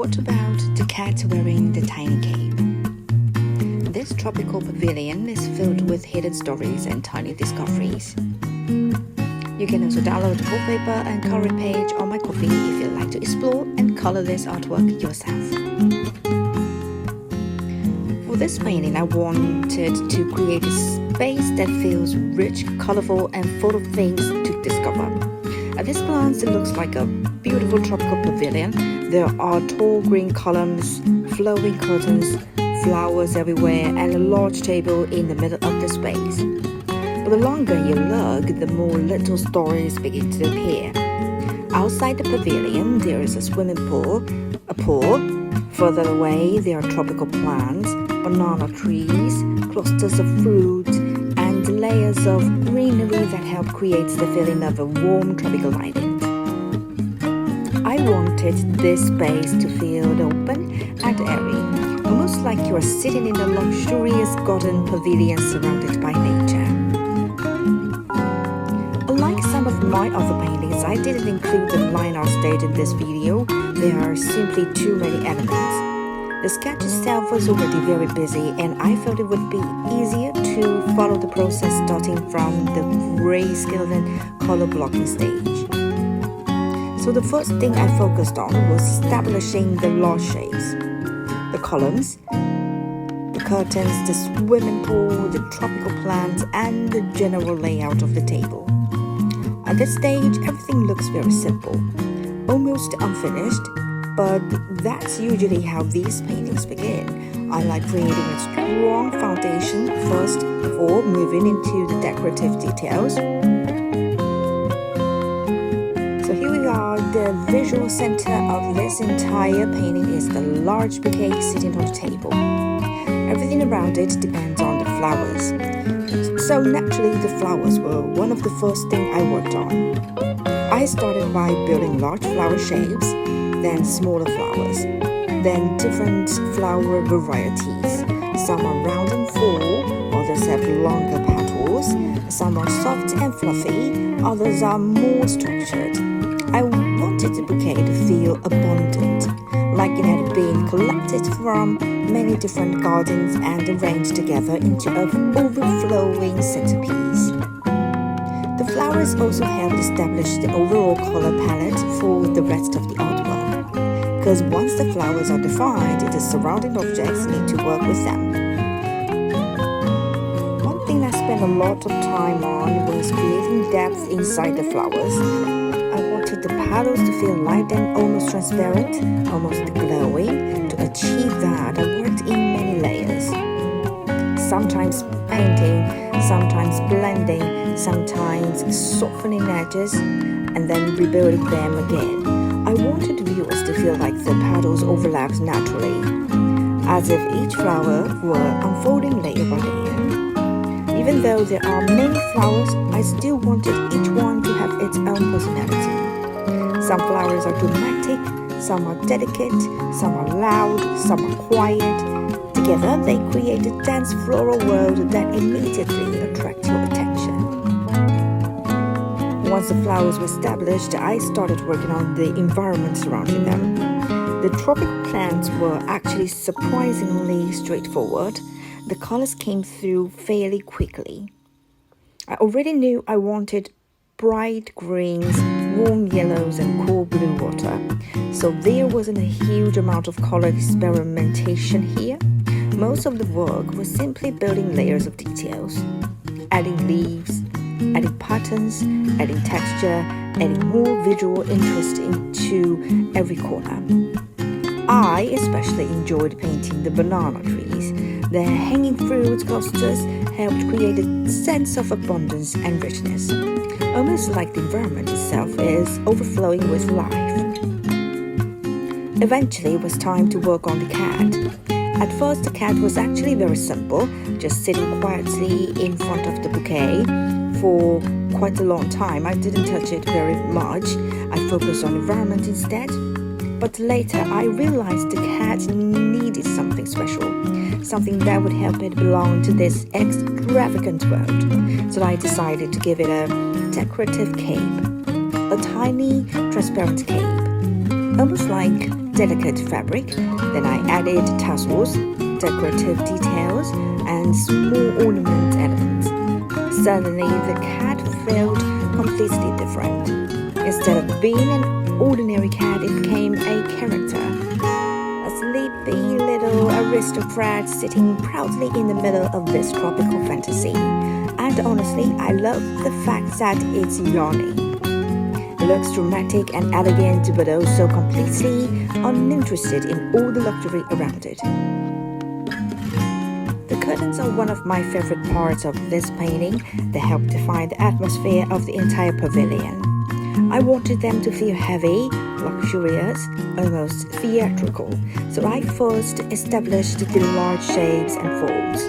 what about the cat wearing the tiny cape? This tropical pavilion is filled with hidden stories and tiny discoveries. You can also download the wallpaper and coloring page on my Ko-fi if you'd like to explore and color this artwork yourself. For this painting, I wanted to create a space that feels rich, colorful, and full of things to discover. At this glance, it looks like a beautiful tropical pavilion. There are tall green columns, flowing curtains, flowers everywhere, and a large table in the middle of the space. But the longer you look, the more little stories begin to appear. Outside the pavilion, there is a swimming pool, a pool. Further away, there are tropical plants, banana trees, clusters of fruit, and layers of greenery that help create the feeling of a warm tropical island. I wanted this space to feel open and airy, almost like you are sitting in a luxurious garden pavilion surrounded by nature. Unlike some of my other paintings, I didn't include the line art stage in this video. There are simply too many elements. The sketch itself was already very busy, and I felt it would be easier to follow the process starting from the grayscale and color blocking stage. So the first thing I focused on was establishing the large shapes, the columns, the curtains, the swimming pool, the tropical plants, and the general layout of the table. At this stage, everything looks very simple, almost unfinished, but that's usually how these paintings begin. I like creating a strong foundation first before moving into the decorative details. So here we are. The visual center of this entire painting is the large bouquet sitting on the table. Everything around it depends on the flowers. So naturally, the flowers were one of the first things I worked on. I started by building large flower shapes, then smaller flowers, then different flower varieties. Some are round and full, others have longer petals, some are soft and fluffy, others are more structured. I wanted the bouquet to feel abundant, like it had been collected from many different gardens and arranged together into an overflowing centerpiece. The flowers also helped establish the overall color palette for the rest of the artwork, because once the flowers are defined, the surrounding objects need to work with them. One thing I spent a lot of time on was creating depth inside the flowers. I wanted the petals to feel light and almost transparent, almost glowing. To achieve that, I worked in many layers. Sometimes painting, sometimes blending, sometimes softening edges, and then rebuilding them again. I wanted viewers to feel like the petals overlapped naturally, as if each flower were unfolding layer by layer. Even though there are many flowers, I still wanted each one to have its own personality. Some flowers are dramatic, some are delicate, some are loud, some are quiet. Together, they create a dense floral world that immediately attracts your attention. Once the flowers were established, I started working on the environment surrounding them. The tropical plants were actually surprisingly straightforward. The colors came through fairly quickly. I already knew I wanted bright greens, warm yellows, and cool blue water. So there wasn't a huge amount of color experimentation here. Most of the work was simply building layers of details, adding leaves, adding patterns, adding texture, adding more visual interest into every corner. I especially enjoyed painting the banana trees. The hanging fruit clusters helped create a sense of abundance and richness, almost like the environment itself is overflowing with life. Eventually, it was time to work on the cat. At first, the cat was actually very simple, just sitting quietly in front of the bouquet. For quite a long time, I didn't touch it very much. I focused on environment instead. But later, I realized the cat needed something special, something that would help it belong to this extravagant world. So I decided to give it a decorative cape, a tiny, transparent cape, almost like delicate fabric. Then I added tassels, decorative details, and small ornament elements. Suddenly, the cat felt completely different. Instead of being an ordinary cat, it became a character. A sleepy little aristocrat sitting proudly in the middle of this tropical fantasy. And honestly, I love the fact that it's yawning. It looks dramatic and elegant, but also completely uninterested in all the luxury around it. The curtains are one of my favorite parts of this painting. They help define the atmosphere of the entire pavilion. I wanted them to feel heavy, luxurious, almost theatrical, so I first established the large shapes and folds.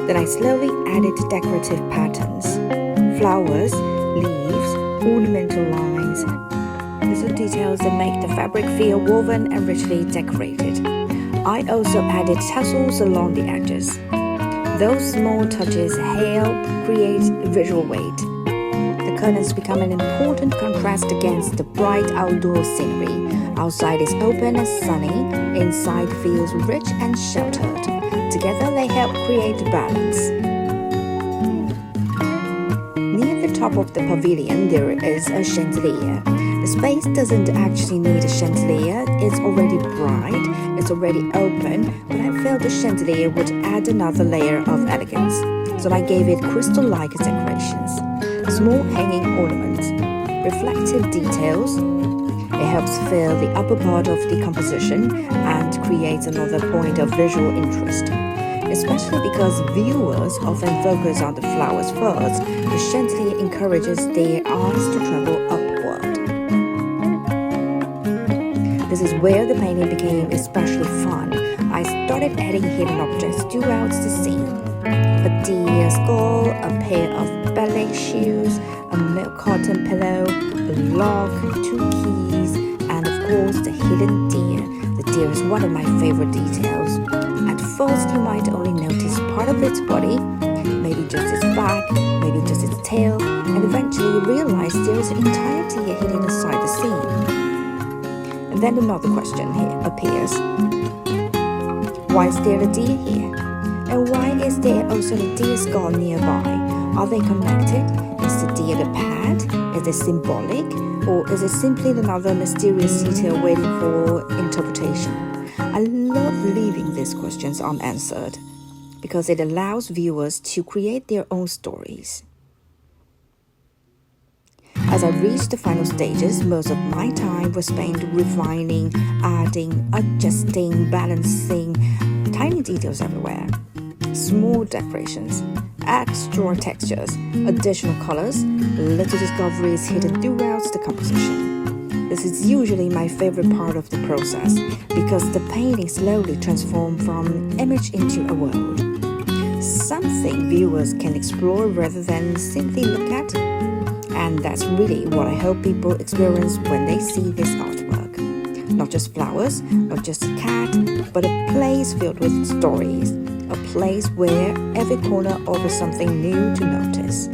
Then I slowly added decorative patterns, flowers, leaves, ornamental lines, little details that make the fabric feel woven and richly decorated. I also added tassels along the edges. Those small touches help create visual weight. The curtains become an important contrast against the bright outdoor scenery. Outside is open and sunny, inside feels rich and sheltered. Together they help create balance. Near the top of the pavilion there is a chandelier. The space doesn't actually need a chandelier, it's already bright, it's already open, but I felt the chandelier would add another layer of elegance. So I gave it crystal-like decorations, small hanging ornaments, reflective details. It helps fill the upper part of the composition and creates another point of visual interest. Especially because viewers often focus on the flowers first, the chandelier encourages their eyes to travel upward. This is where the painting became especially fun. I started adding hidden objects throughout the scene. A deer skull, a pair of ballet shoes, a milk carton pillow, a lock, 2 keys, and of course the hidden deer. The deer is one of my favorite details. At first you might only notice part of its body, maybe just its back, maybe just its tail, and eventually you realize there is an entire deer hidden inside the scene. And then another question here appears. Why is there a deer here? And why is there also a deer skull nearby? Are they connected? Is the deer the pet? Is it symbolic? Or is it simply another mysterious detail waiting for interpretation? I love leaving these questions unanswered because it allows viewers to create their own stories. As I reached the final stages, most of my time was spent refining, adding, adjusting, balancing, tiny details everywhere. Small decorations, extra textures, additional colors, little discoveries hidden throughout the composition. This is usually my favorite part of the process because the painting slowly transforms from image into a world. Something viewers can explore rather than simply look at. And that's really what I hope people experience when they see this artwork. Not just flowers, not just a cat, but a place filled with stories. A place where every corner offers something new to notice.